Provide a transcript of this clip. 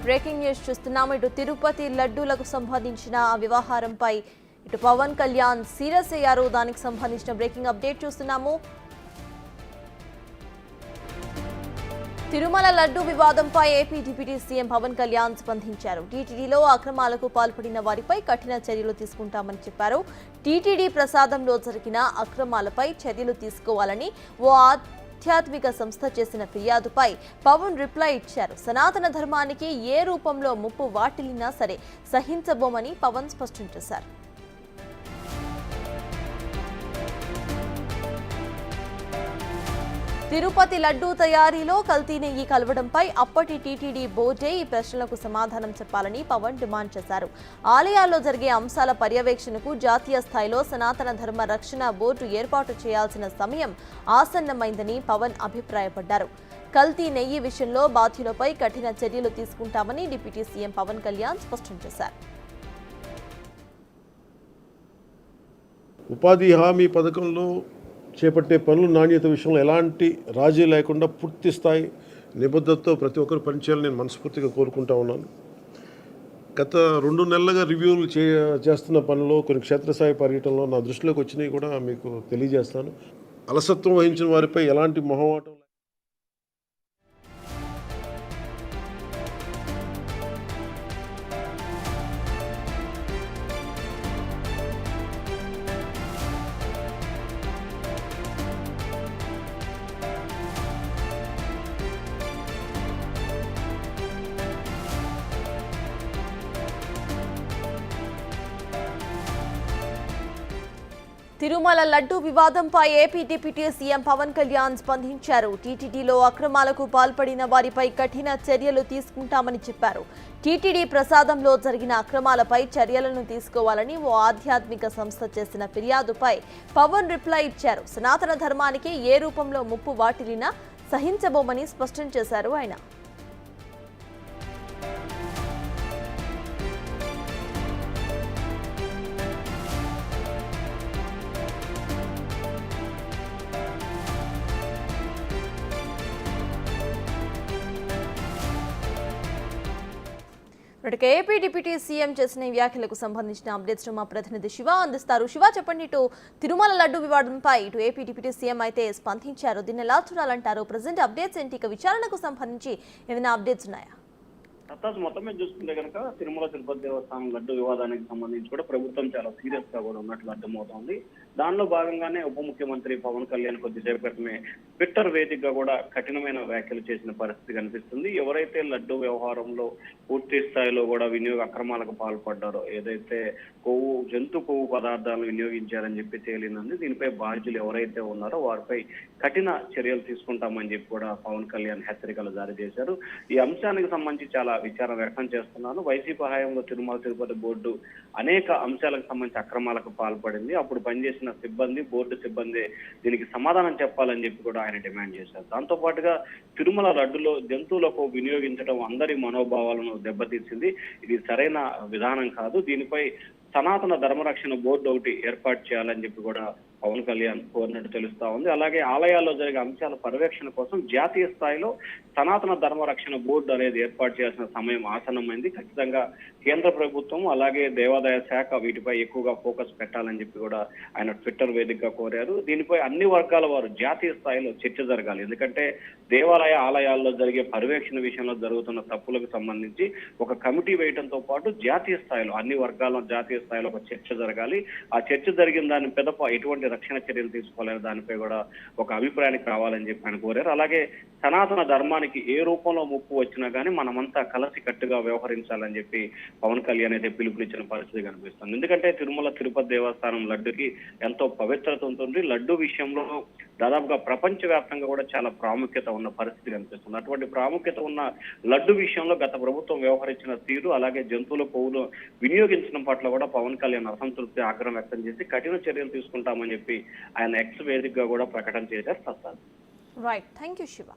Breaking news చూస్తున్నాము. ఇటు తిరుపతి లడ్డూలకు సంబంధించిన వ్యవహారంపై ఇటు పవన్ కళ్యాణ్ సీరియస్ అయ్యారు. దానికి సంబంధించిన బ్రేకింగ్ అప్డేట్ చూస్తున్నాము. తిరుమల లడ్డూ వివాదంపై AP deputy CM Pawan Kalyan స్పందించారు. టీటీడీలో అక్రమాలకు పాల్పడిన వారిపై కఠిన చర్యలు తీసుకుంటామని చెప్పారు. టీటీడీ ప్రసాదంలో జరిగిన అక్రమాలపై చర్యలు తీసుకోవాలని ఓ ఆధ్యాత్మిక సంస్థ చేసిన ఫిర్యాదుపై పవన్ రిప్లై ఇచ్చారు. సనాతన ధర్మానికి ఏ రూపంలో ముప్పు వాటిల్లినా సరే సహించబోమని పవన్ స్పష్టం చేశారు. తిరుపతి లడ్డూ తయారీలో కల్తీ నెయ్యి కలవడంపై అప్పటి టీటీడీ బోర్డే ఈ ప్రశ్నలకు సమాధానం చెప్పాలని పవన్ డిమాండ్ చేశారు. ఆలయాల్లో జరిగే అంశాల పర్యవేక్షణకు జాతీయ స్థాయిలో సనాతన ధర్మ రక్షణ బోర్డు ఏర్పాటు చేయాల్సిన సమయం ఆసన్నమైందని పవన్ అభిప్రాయపడ్డారు. కల్తీ నెయ్యి విషయంలో బాధ్యులపై కఠిన చర్యలు తీసుకుంటామని డిప్యూటీ సీఎం పవన్ కళ్యాణ్ స్పష్టం చేశారు. ఉపాధి హామీ పథకంలో చేపట్టే పనుల నాణ్యత విషయంలో ఎలాంటి రాజీ లేకుండా పూర్తి స్థాయి నిబద్ధతతో ప్రతి ఒక్కరు పనిచేయాలని నేను మనస్ఫూర్తిగా కోరుకుంటా ఉన్నాను. గత 2 నెలలుగా రివ్యూలు చేస్తున్న పనిలో కొన్ని క్షేత్రస్థాయి పర్యటనలో నా దృష్టిలోకి వచ్చినవి కూడా మీకు తెలియజేస్తాను. అలసత్వం వహించిన వారిపై ఎలాంటి మొహమాటం తిరుమల లడ్డూ వివాదంపై AP deputy CM Pawan Kalyan స్పందించారు. టీటీడీలో అక్రమాలకు పాల్పడిన వారిపై కఠిన చర్యలు తీసుకుంటామని చెప్పారు. టీటీడీ ప్రసాదంలో జరిగిన అక్రమాలపై చర్యలను తీసుకోవాలని ఓ ఆధ్యాత్మిక సంస్థ చేసిన ఫిర్యాదుపై పవన్ రిప్లై ఇచ్చారు. సనాతన ధర్మానికి ఏ రూపంలో ముప్పు వాటిల్లినా సహించబోమని స్పష్టం చేశారు ఆయన. ఏపీ డిప్యూటీ సీఎం చేసిన వ్యాఖ్యలకు సంబంధించిన అప్డేట్స్ మా ప్రతినిధి శివ అందిస్తారు. శివ, చెప్పండి. ఇటు తిరుమల లడ్డు వివాదంపై ఇటు ఏపీ డిప్యూటీ సీఎం అయితే స్పందించారు. దీన్ని ఎలా చూడాలంటారు? ప్రజెంట్ అప్డేట్స్ ఏంటి? ఇక విచారణకు సంబంధించి ఏమైనా అప్డేట్స్ ఉన్నాయా? మొత్తం మీద చూసుకుంటే కనుక తిరుమల తిరుపతి దేవస్థానం లడ్డు వివాదానికి సంబంధించి కూడా ప్రభుత్వం చాలా సీరియస్ గా కూడా ఉన్నట్లు అర్థమవుతోంది. దానిలో భాగంగానే ఉప ముఖ్యమంత్రి పవన్ కళ్యాణ్ కొద్దిసేపు క్రితమే ట్విట్టర్ వేదికగా కూడా కఠినమైన వ్యాఖ్యలు చేసిన పరిస్థితి కనిపిస్తుంది. ఎవరైతే లడ్డు వ్యవహారంలో పూర్తి స్థాయిలో కూడా వినియోగ అక్రమాలకు పాల్పడ్డారో, ఏదైతే జంతు కొవ్వు పదార్థాలను వినియోగించారని చెప్పి తేలింది, దీనిపై బాధ్యులు ఎవరైతే ఉన్నారో వారిపై కఠిన చర్యలు తీసుకుంటామని చెప్పి కూడా పవన్ కళ్యాణ్ హెచ్చరికలు జారీ చేశారు. ఈ అంశానికి సంబంధించి చాలా విచారం వ్యక్తం చేస్తున్నాను. వైసీపీ హయాంలో తిరుమల తిరుపతి బోర్డు అనేక అంశాలకు సంబంధించి అక్రమాలకు పాల్పడింది. అప్పుడు పనిచేసిన సిబ్బంది, బోర్డు సిబ్బంది దీనికి సమాధానం చెప్పాలని చెప్పి కూడా ఆయన డిమాండ్ చేశారు. దాంతో పాటుగా తిరుమల లడ్డులో జంతువులకు వినియోగించడం అందరి మనోభావాలను దెబ్బతీసింది. ఇది సరైన విధానం కాదు. దీనిపై సనాతన ధర్మరక్షణ బోర్డు ఒకటి ఏర్పాటు చేయాలని చెప్పి కూడా పవన్ కళ్యాణ్ కోరినట్టు తెలుస్తా ఉంది. అలాగే ఆలయాల్లో జరిగే అంశాల పర్యవేక్షణ కోసం జాతీయ స్థాయిలో సనాతన ధర్మరక్షణ బోర్డు అనేది ఏర్పాటు చేయాల్సిన సమయం ఆసన్నమైంది. ఖచ్చితంగా కేంద్ర ప్రభుత్వం అలాగే దేవాదాయ శాఖ వీటిపై ఎక్కువగా ఫోకస్ పెట్టాలని చెప్పి కూడా ఆయన ట్విట్టర్ వేదికగా కోరారు. దీనిపై అన్ని వర్గాల వారు జాతీయ స్థాయిలో చర్చ జరగాలి. ఎందుకంటే దేవాలయ ఆలయాల్లో జరిగే పర్యవేక్షణ విషయంలో జరుగుతున్న తప్పులకు సంబంధించి ఒక కమిటీ వేయడంతో పాటు జాతీయ స్థాయిలో అన్ని వర్గాల జాతీయ స్థాయిలో ఒక చర్చ జరగాలి. ఆ చర్చ జరిగిన దాని పెదప ఎటువంటి రక్షణ చర్యలు తీసుకోలేదు, దానిపై కూడా ఒక అభిప్రాయానికి రావాలని చెప్పి ఆయన కోరారు. అలాగే సనాతన ధర్మానికి ఏ రూపంలో ముప్పు వచ్చినా కానీ మనమంతా కలిసి కట్టుగా వ్యవహరించాలని చెప్పి పవన్ కళ్యాణ్ అయితే పిలుపునిచ్చిన పరిస్థితి కనిపిస్తుంది. ఎందుకంటే తిరుమల తిరుపతి దేవస్థానం లడ్డుకి ఎంతో పవిత్రత ఉంటుంది. లడ్డు విషయంలో దాదాపుగా ప్రపంచవ్యాప్తంగా కూడా చాలా ప్రాముఖ్యత ఉన్న పరిస్థితి కనిపిస్తుంది. అటువంటి ప్రాముఖ్యత ఉన్న లడ్డు విషయంలో గత ప్రభుత్వం వ్యవహరించిన తీరు, అలాగే జంతువుల కొవ్వును వినియోగించడం పట్ల కూడా పవన్ కళ్యాణ్ అసంతృప్తి, ఆగ్రహం వ్యక్తం చేసి కఠిన చర్యలు తీసుకుంటామని చెప్పి ఆయన ఎక్స్ వేదికగా కూడా ప్రకటన చేశారు. Right, thank you Shiva.